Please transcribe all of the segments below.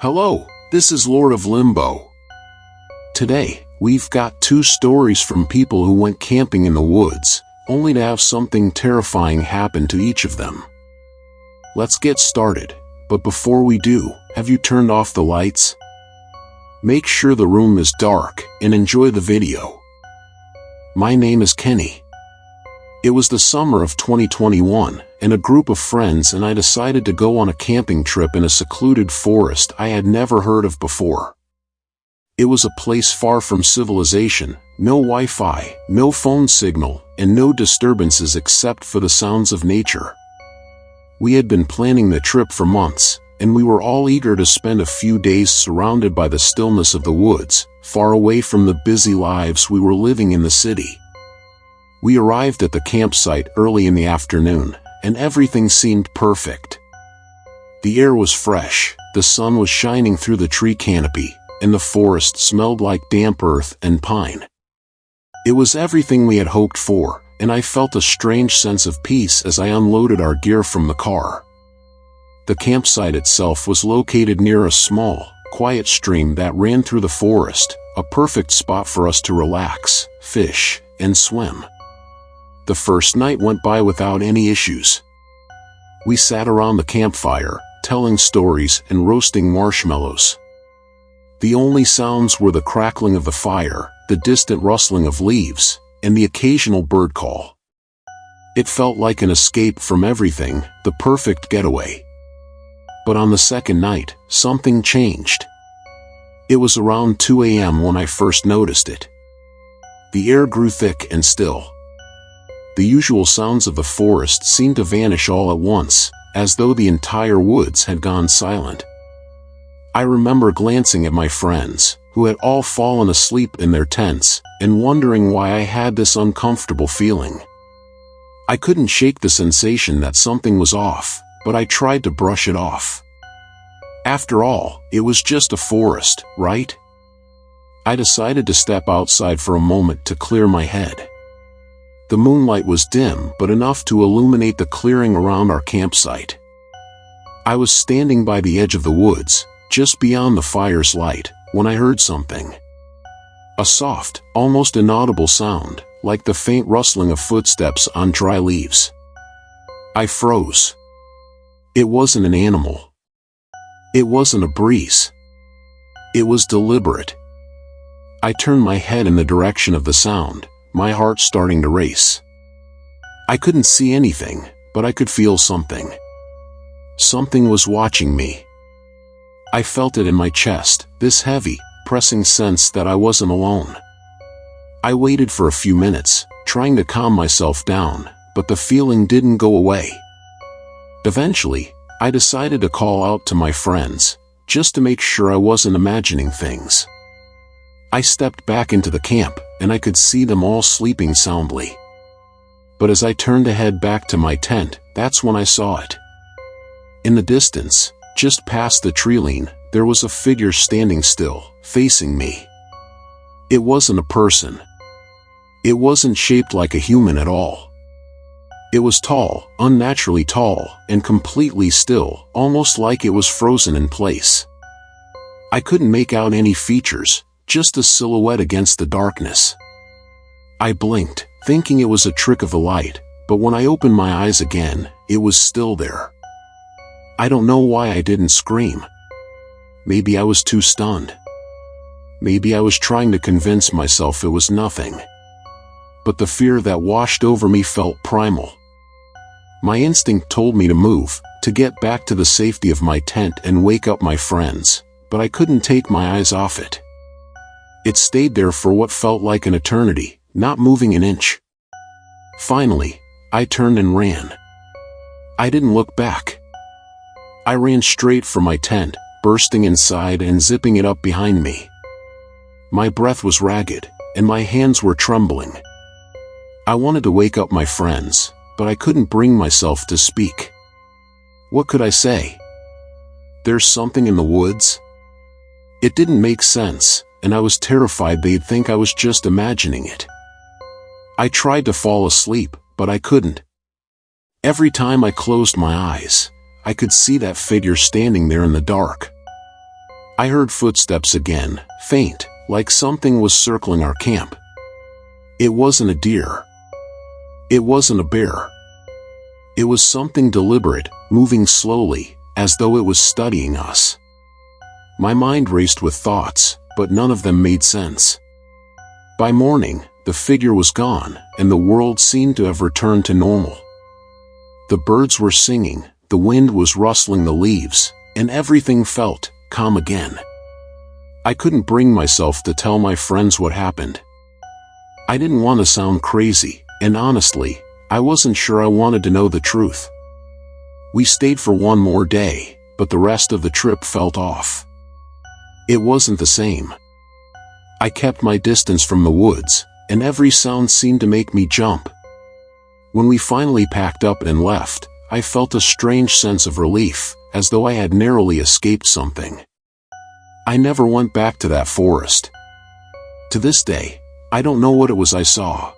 Hello, this is Lord of Limbo. Today, we've got two stories from people who went camping in the woods, only to have something terrifying happen to each of them. Let's get started, but before we do, have you turned off the lights? Make sure the room is dark, and enjoy the video. My name is Kenny. It was the summer of 2021, and a group of friends and I decided to go on a camping trip in a secluded forest I had never heard of before. It was a place far from civilization, no Wi-Fi, no phone signal, and no disturbances except for the sounds of nature. We had been planning the trip for months, and we were all eager to spend a few days surrounded by the stillness of the woods, far away from the busy lives we were living in the city. We arrived at the campsite early in the afternoon, and everything seemed perfect. The air was fresh, the sun was shining through the tree canopy, and the forest smelled like damp earth and pine. It was everything we had hoped for, and I felt a strange sense of peace as I unloaded our gear from the car. The campsite itself was located near a small, quiet stream that ran through the forest, a perfect spot for us to relax, fish, and swim. The first night went by without any issues. We sat around the campfire, telling stories and roasting marshmallows. The only sounds were the crackling of the fire, the distant rustling of leaves, and the occasional bird call. It felt like an escape from everything, the perfect getaway. But on the second night, something changed. It was around 2 a.m. when I first noticed it. The air grew thick and still. The usual sounds of the forest seemed to vanish all at once, as though the entire woods had gone silent. I remember glancing at my friends, who had all fallen asleep in their tents, and wondering why I had this uncomfortable feeling. I couldn't shake the sensation that something was off, but I tried to brush it off. After all, it was just a forest, right? I decided to step outside for a moment to clear my head. The moonlight was dim but enough to illuminate the clearing around our campsite. I was standing by the edge of the woods, just beyond the fire's light, when I heard something. A soft, almost inaudible sound, like the faint rustling of footsteps on dry leaves. I froze. It wasn't an animal. It wasn't a breeze. It was deliberate. I turned my head in the direction of the sound, my heart starting to race. I couldn't see anything, but I could feel something. Something was watching me. I felt it in my chest, this heavy, pressing sense that I wasn't alone. I waited for a few minutes, trying to calm myself down, but the feeling didn't go away. Eventually, I decided to call out to my friends, just to make sure I wasn't imagining things. I stepped back into the camp, and I could see them all sleeping soundly. But as I turned to head back to my tent, that's when I saw it. In the distance, just past the tree line, there was a figure standing still, facing me. It wasn't a person. It wasn't shaped like a human at all. It was tall, unnaturally tall, and completely still, almost like it was frozen in place. I couldn't make out any features, just a silhouette against the darkness. I blinked, thinking it was a trick of the light, but when I opened my eyes again, it was still there. I don't know why I didn't scream. Maybe I was too stunned. Maybe I was trying to convince myself it was nothing. But the fear that washed over me felt primal. My instinct told me to move, to get back to the safety of my tent and wake up my friends, but I couldn't take my eyes off it. It stayed there for what felt like an eternity, not moving an inch. Finally, I turned and ran. I didn't look back. I ran straight for my tent, bursting inside and zipping it up behind me. My breath was ragged, and my hands were trembling. I wanted to wake up my friends, but I couldn't bring myself to speak. What could I say? There's something in the woods? It didn't make sense, and I was terrified they'd think I was just imagining it. I tried to fall asleep, but I couldn't. Every time I closed my eyes, I could see that figure standing there in the dark. I heard footsteps again, faint, like something was circling our camp. It wasn't a deer. It wasn't a bear. It was something deliberate, moving slowly, as though it was studying us. My mind raced with thoughts, but none of them made sense. By morning, the figure was gone, and the world seemed to have returned to normal. The birds were singing, the wind was rustling the leaves, and everything felt calm again. I couldn't bring myself to tell my friends what happened. I didn't want to sound crazy, and honestly, I wasn't sure I wanted to know the truth. We stayed for one more day, but the rest of the trip felt off. It wasn't the same. I kept my distance from the woods, and every sound seemed to make me jump. When we finally packed up and left, I felt a strange sense of relief, as though I had narrowly escaped something. I never went back to that forest. To this day, I don't know what it was I saw.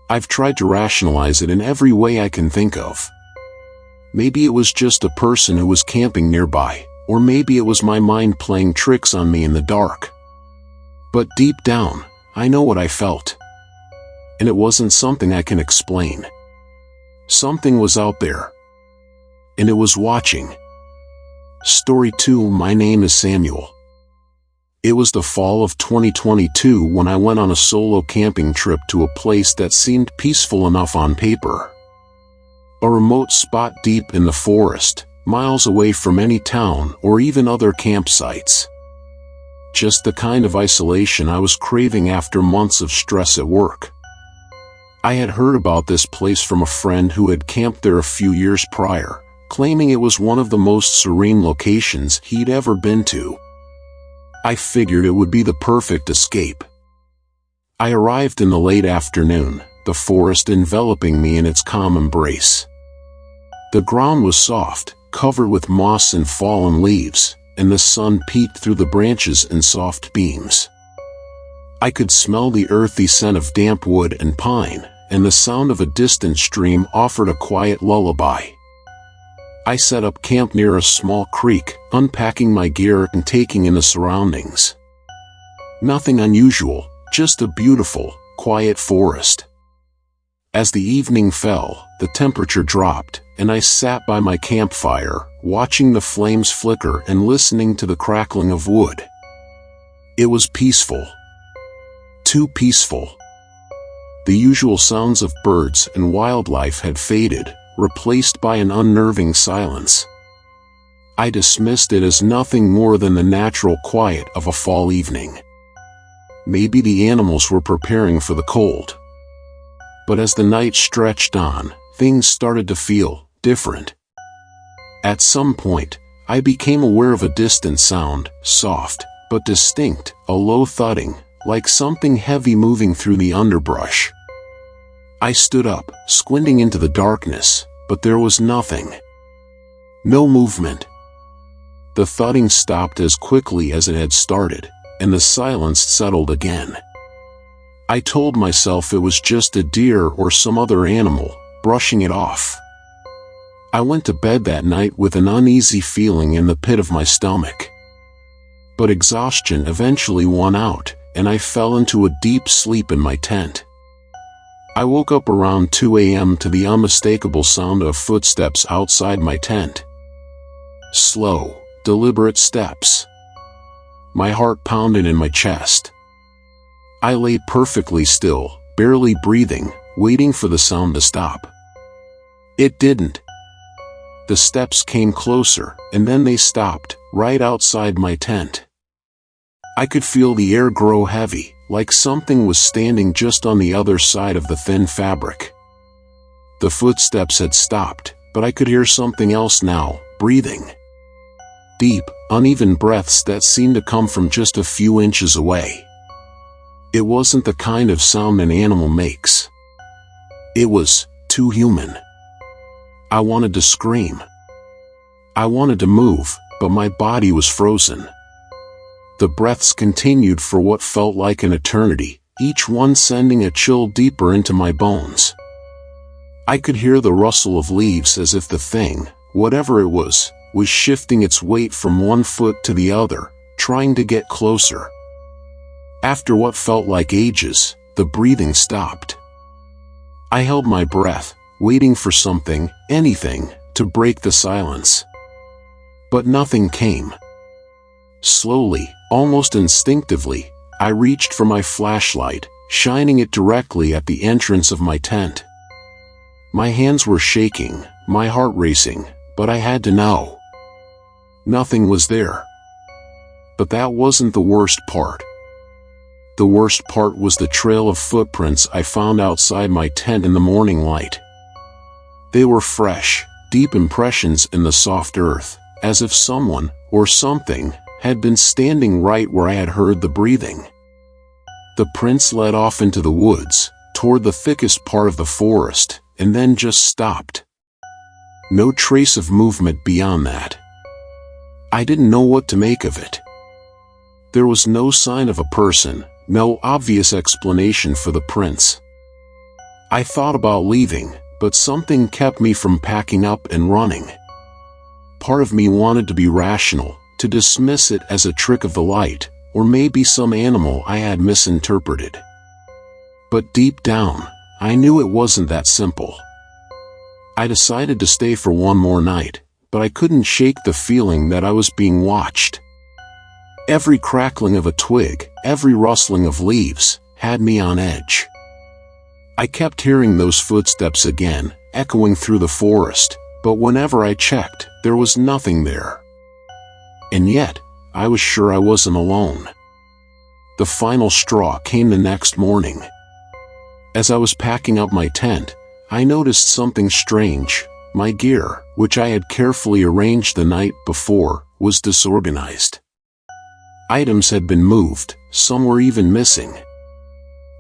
I've tried to rationalize it in every way I can think of. Maybe it was just a person who was camping nearby, or maybe it was my mind playing tricks on me in the dark. But deep down, I know what I felt. And it wasn't something I can explain. Something was out there. And it was watching. Story 2. My name is Samuel. It was the fall of 2022 when I went on a solo camping trip to a place that seemed peaceful enough on paper. A remote spot deep in the forest, miles away from any town or even other campsites. Just the kind of isolation I was craving after months of stress at work. I had heard about this place from a friend who had camped there a few years prior, claiming it was one of the most serene locations he'd ever been to. I figured it would be the perfect escape. I arrived in the late afternoon, the forest enveloping me in its calm embrace. The ground was soft, covered with moss and fallen leaves, and the sun peeked through the branches in soft beams. I could smell the earthy scent of damp wood and pine, and the sound of a distant stream offered a quiet lullaby. I set up camp near a small creek, unpacking my gear and taking in the surroundings. Nothing unusual, just a beautiful, quiet forest. As the evening fell, the temperature dropped, and I sat by my campfire, watching the flames flicker and listening to the crackling of wood. It was peaceful. Too peaceful. The usual sounds of birds and wildlife had faded, replaced by an unnerving silence. I dismissed it as nothing more than the natural quiet of a fall evening. Maybe the animals were preparing for the cold. But as the night stretched on, things started to feel different. At some point, I became aware of a distant sound, soft, but distinct, a low thudding, like something heavy moving through the underbrush. I stood up, squinting into the darkness, but there was nothing. No movement. The thudding stopped as quickly as it had started, and the silence settled again. I told myself it was just a deer or some other animal, brushing it off. I went to bed that night with an uneasy feeling in the pit of my stomach. But exhaustion eventually won out, and I fell into a deep sleep in my tent. I woke up around 2 a.m. to the unmistakable sound of footsteps outside my tent. Slow, deliberate steps. My heart pounded in my chest. I lay perfectly still, barely breathing, waiting for the sound to stop. It didn't. The steps came closer, and then they stopped, right outside my tent. I could feel the air grow heavy, like something was standing just on the other side of the thin fabric. The footsteps had stopped, but I could hear something else now, breathing. Deep, uneven breaths that seemed to come from just a few inches away. It wasn't the kind of sound an animal makes. It was too human. I wanted to scream. I wanted to move, but my body was frozen. The breaths continued for what felt like an eternity, each one sending a chill deeper into my bones. I could hear the rustle of leaves as if the thing, whatever it was shifting its weight from one foot to the other, trying to get closer. After what felt like ages, the breathing stopped. I held my breath, waiting for something, anything, to break the silence. But nothing came. Slowly, almost instinctively, I reached for my flashlight, shining it directly at the entrance of my tent. My hands were shaking, my heart racing, but I had to know. Nothing was there. But that wasn't the worst part. The worst part was the trail of footprints I found outside my tent in the morning light. They were fresh, deep impressions in the soft earth, as if someone, or something, had been standing right where I had heard the breathing. The prints led off into the woods, toward the thickest part of the forest, and then just stopped. No trace of movement beyond that. I didn't know what to make of it. There was no sign of a person, no obvious explanation for the prints. I thought about leaving, but something kept me from packing up and running. Part of me wanted to be rational, to dismiss it as a trick of the light, or maybe some animal I had misinterpreted. But deep down, I knew it wasn't that simple. I decided to stay for one more night, but I couldn't shake the feeling that I was being watched. Every crackling of a twig, every rustling of leaves, had me on edge. I kept hearing those footsteps again, echoing through the forest, but whenever I checked, there was nothing there. And yet, I was sure I wasn't alone. The final straw came the next morning. As I was packing up my tent, I noticed something strange. My gear, which I had carefully arranged the night before, was disorganized. Items had been moved, some were even missing.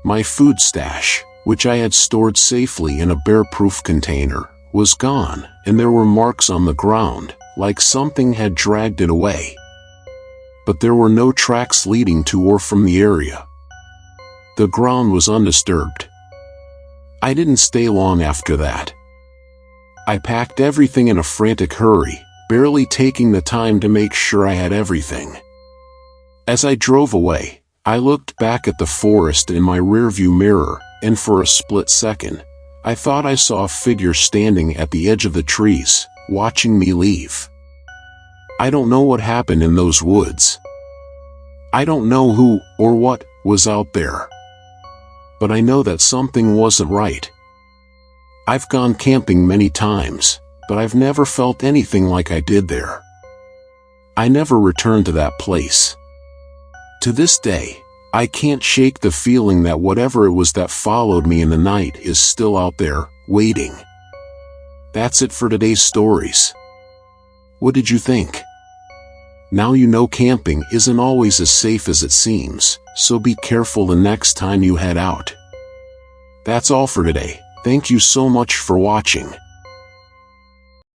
My food stash, which I had stored safely in a bear-proof container, was gone, and there were marks on the ground, like something had dragged it away. But there were no tracks leading to or from the area. The ground was undisturbed. I didn't stay long after that. I packed everything in a frantic hurry, barely taking the time to make sure I had everything. As I drove away, I looked back at the forest in my rearview mirror, and for a split second, I thought I saw a figure standing at the edge of the trees, watching me leave. I don't know what happened in those woods. I don't know who or what was out there. But I know that something wasn't right. I've gone camping many times, but I've never felt anything like I did there. I never returned to that place. To this day, I can't shake the feeling that whatever it was that followed me in the night is still out there, waiting. That's it for today's stories. What did you think? Now you know camping isn't always as safe as it seems, so be careful the next time you head out. That's all for today. Thank you so much for watching.